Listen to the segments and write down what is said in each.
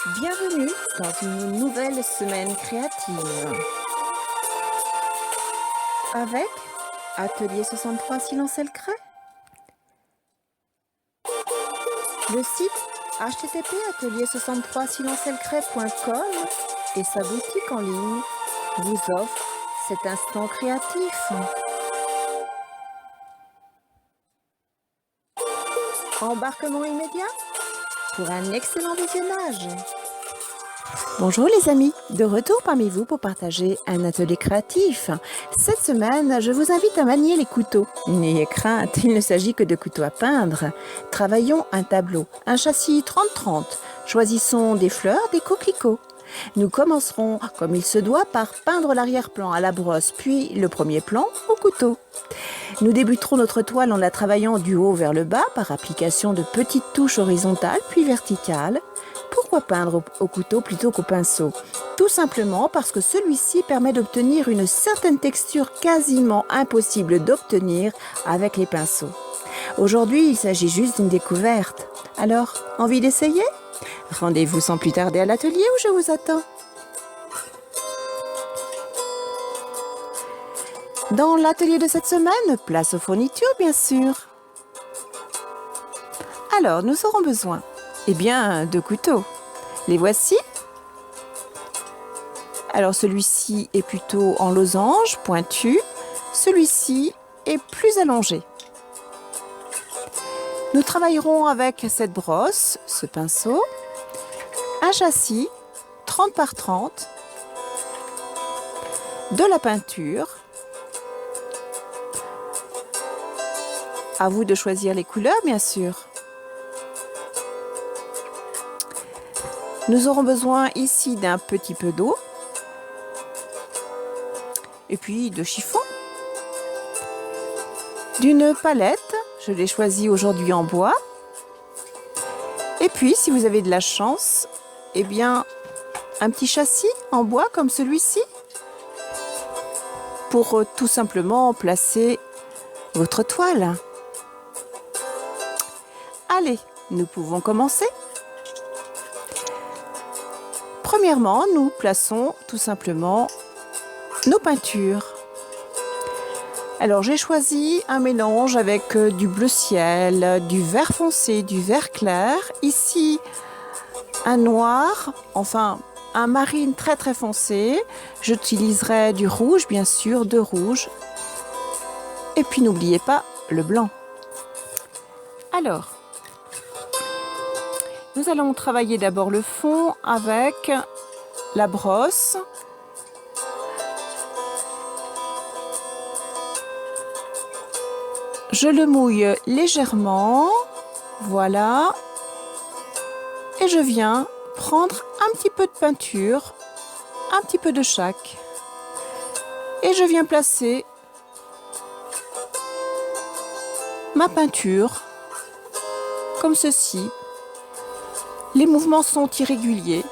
Bienvenue dans une nouvelle semaine créative avec Atelier 63 Silence et le Crêt. Le site http://atelier63silenceelcret.com et sa boutique en ligne vous offrent cet instant créatif. Embarquement immédiat pour un excellent visionnage. Bonjour les amis, de retour parmi vous pour partager un atelier créatif. Cette semaine, je vous invite à manier les couteaux. N'ayez crainte, il ne s'agit que de couteaux à peindre. Travaillons un tableau, un châssis 30-30. Choisissons des fleurs, des coquelicots. Nous commencerons, comme il se doit, par peindre l'arrière-plan à la brosse, puis le premier plan au couteau. Nous débuterons notre toile en la travaillant du haut vers le bas par application de petites touches horizontales puis verticales. Pourquoi peindre au couteau plutôt qu'au pinceau? Tout simplement parce que celui-ci permet d'obtenir une certaine texture quasiment impossible d'obtenir avec les pinceaux. Aujourd'hui, il s'agit juste d'une découverte. Alors, envie d'essayer? Rendez-vous sans plus tarder à l'atelier où je vous attends. Dans l'atelier de cette semaine, place aux fournitures bien sûr. Alors, nous aurons besoin, de couteaux. Les voici. Alors, celui-ci est plutôt en losange, pointu. Celui-ci est plus allongé. Nous travaillerons avec cette brosse, ce pinceau, un châssis 30 par 30, de la peinture. À vous de choisir les couleurs, bien sûr. Nous aurons besoin ici d'un petit peu d'eau et puis de chiffon, d'une palette, je l'ai choisie aujourd'hui en bois, et puis si vous avez de la chance, un petit châssis en bois comme celui-ci pour tout simplement placer votre toile. Allez, nous pouvons commencer. Premièrement, nous plaçons tout simplement nos peintures. Alors, j'ai choisi un mélange avec du bleu ciel, du vert foncé, du vert clair. Ici, un noir, un marine très très foncé. J'utiliserai du rouge, bien sûr, de rouge. Et puis, n'oubliez pas le blanc. Alors, nous allons travailler d'abord le fond avec la brosse. Je le mouille légèrement, voilà. Et je viens prendre un petit peu de peinture, un petit peu de chaque. Et je viens placer ma peinture comme ceci. Les mouvements sont irréguliers.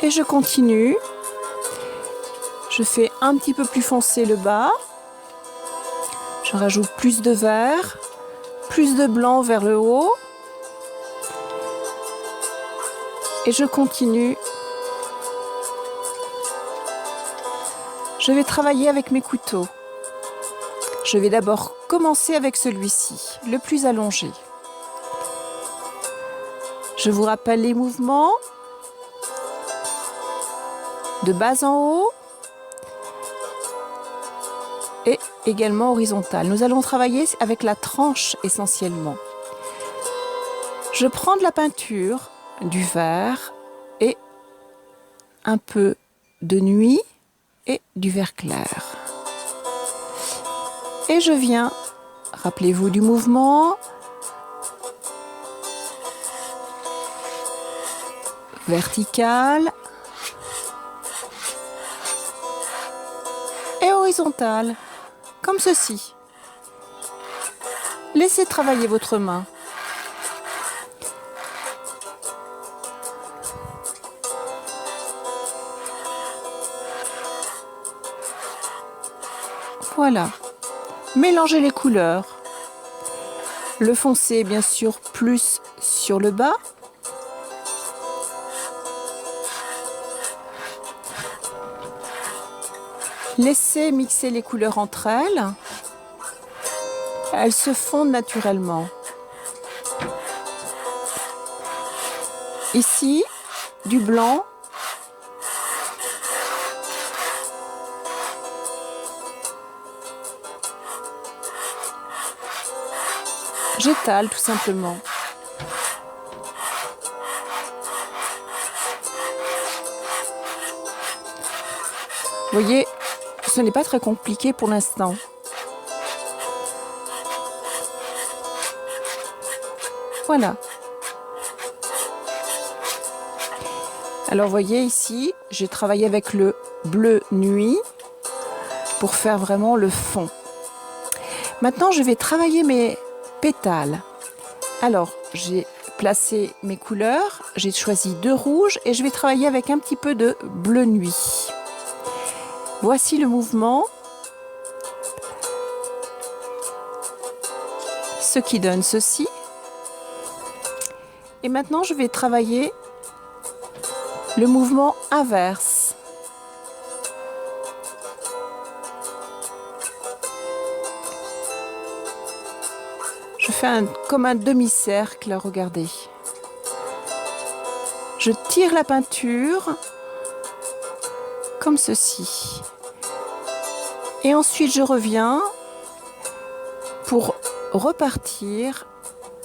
Et je continue. Je fais un petit peu plus foncé le bas. Je rajoute plus de vert, plus de blanc vers le haut. Et je continue. Je vais travailler avec mes couteaux. Je vais d'abord commencer avec celui-ci, le plus allongé. Je vous rappelle les mouvements. De bas en haut et également horizontal. Nous allons travailler avec la tranche essentiellement. Je prends de la peinture, du vert et un peu de nuit et du vert clair. Et je viens, rappelez-vous du mouvement, vertical et horizontal, comme ceci. Laissez travailler votre main. Voilà. Mélangez les couleurs. Le foncé, bien sûr, plus sur le bas. Laissez mixer les couleurs entre elles. Elles se fondent naturellement. Ici, du blanc. J'étale tout simplement. Vous voyez, ce n'est pas très compliqué pour l'instant. Voilà. Alors, vous voyez ici, j'ai travaillé avec le bleu nuit pour faire vraiment le fond. Maintenant, je vais travailler mes pétales. Alors, j'ai placé mes couleurs, j'ai choisi 2 rouges et je vais travailler avec un petit peu de bleu nuit. Voici le mouvement, ce qui donne ceci. Et maintenant, je vais travailler le mouvement inverse. Je fais comme un demi-cercle, regardez. Je tire la peinture comme ceci. Et ensuite, je reviens pour repartir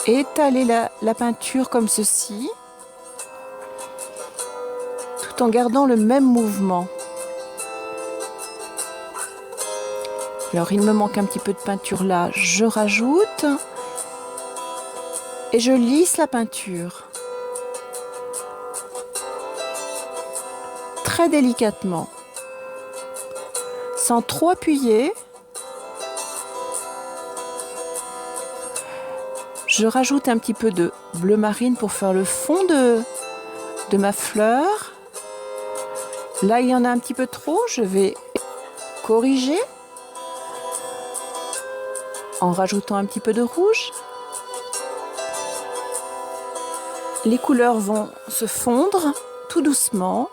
et étaler la peinture comme ceci, tout en gardant le même mouvement. Alors, il me manque un petit peu de peinture là, je rajoute et je lisse la peinture très délicatement, sans trop appuyer. Je rajoute un petit peu de bleu marine pour faire le fond de ma fleur. Là, il y en a un petit peu trop, je vais corriger en rajoutant un petit peu de rouge. Les couleurs vont se fondre tout doucement.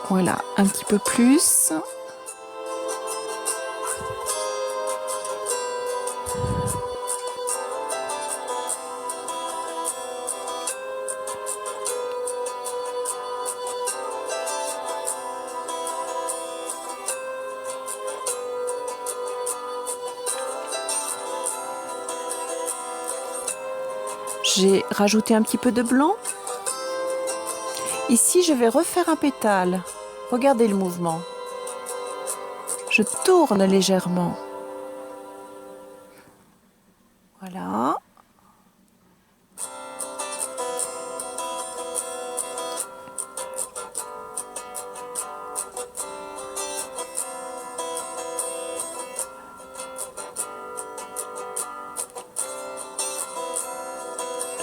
Voilà, un petit peu plus. J'ai rajouté un petit peu de blanc. Ici, je vais refaire un pétale. Regardez le mouvement. Je tourne légèrement. Voilà.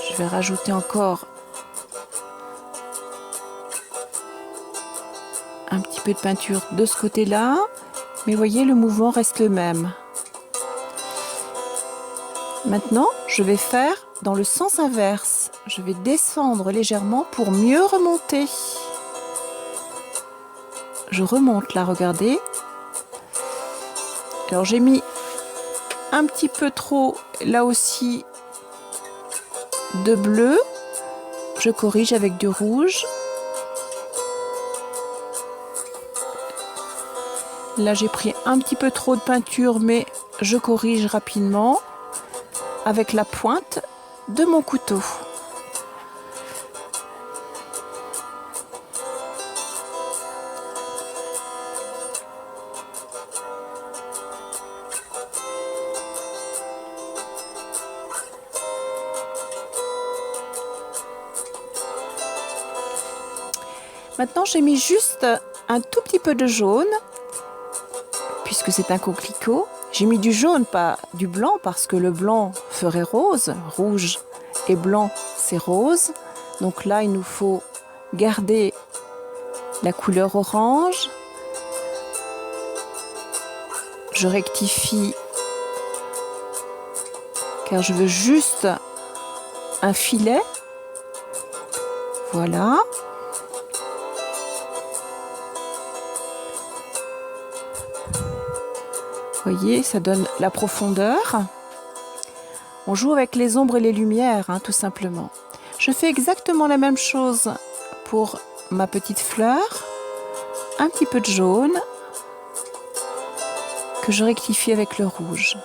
Je vais rajouter encore un petit peu de peinture de ce côté-là, mais voyez, le mouvement reste le même. Maintenant, je vais faire dans le sens inverse. Je vais descendre légèrement pour mieux remonter. Je remonte là, regardez. Alors j'ai mis un petit peu trop là aussi de bleu. Je corrige avec du rouge. Là, j'ai pris un petit peu trop de peinture, mais je corrige rapidement avec la pointe de mon couteau. Maintenant, j'ai mis juste un tout petit peu de jaune, puisque c'est un coquelicot. J'ai mis du jaune, pas du blanc, parce que le blanc ferait rose. Rouge et blanc, c'est rose. Donc là, il nous faut garder la couleur orange. Je rectifie car je veux juste un filet. Voilà. Voyez, ça donne la profondeur. On joue avec les ombres et les lumières, tout simplement. Je fais exactement la même chose pour ma petite fleur. Un petit peu de jaune que je rectifie avec le rouge.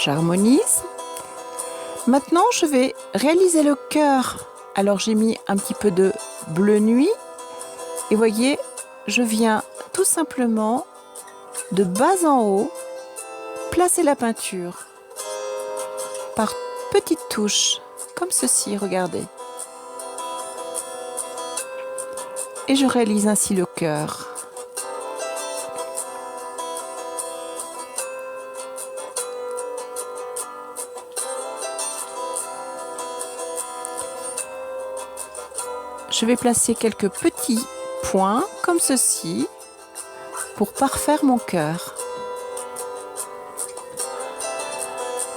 J'harmonise. Maintenant, je vais réaliser le cœur. Alors, j'ai mis un petit peu de bleu nuit. Et voyez, je viens tout simplement de bas en haut placer la peinture par petites touches, comme ceci, regardez. Et je réalise ainsi le cœur. Je vais placer quelques petits points comme ceci pour parfaire mon cœur.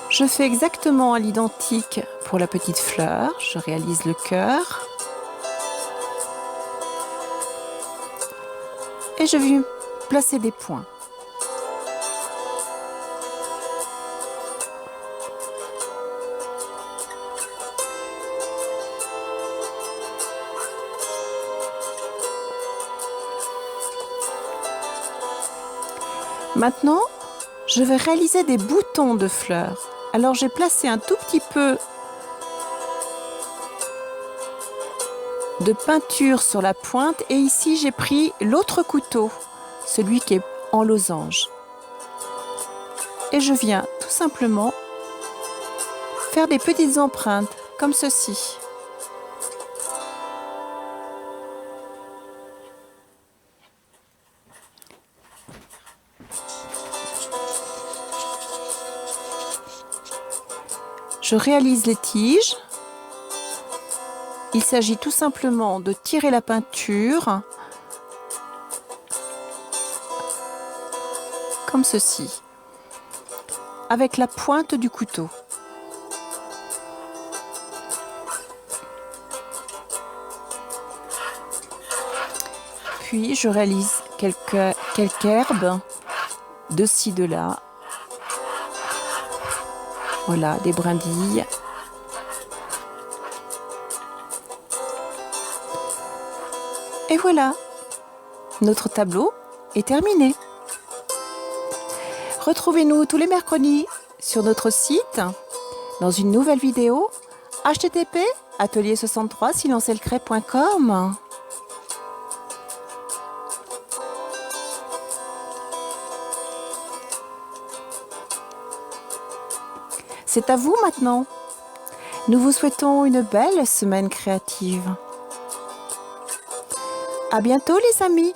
Je fais exactement à l'identique pour la petite fleur. Je réalise le cœur. Et je vais placer des points. Maintenant, je vais réaliser des boutons de fleurs. Alors, j'ai placé un tout petit peu de peinture sur la pointe et ici, j'ai pris l'autre couteau, celui qui est en losange. Et je viens tout simplement faire des petites empreintes comme ceci. Je réalise les tiges. Il s'agit tout simplement de tirer la peinture comme ceci, avec la pointe du couteau. Puis je réalise quelques herbes de ci, de là. Voilà, des brindilles. Et voilà, notre tableau est terminé. Retrouvez-nous tous les mercredis sur notre site dans une nouvelle vidéo http://atelier63silencelcret.com. C'est à vous maintenant. Nous vous souhaitons une belle semaine créative. À bientôt les amis.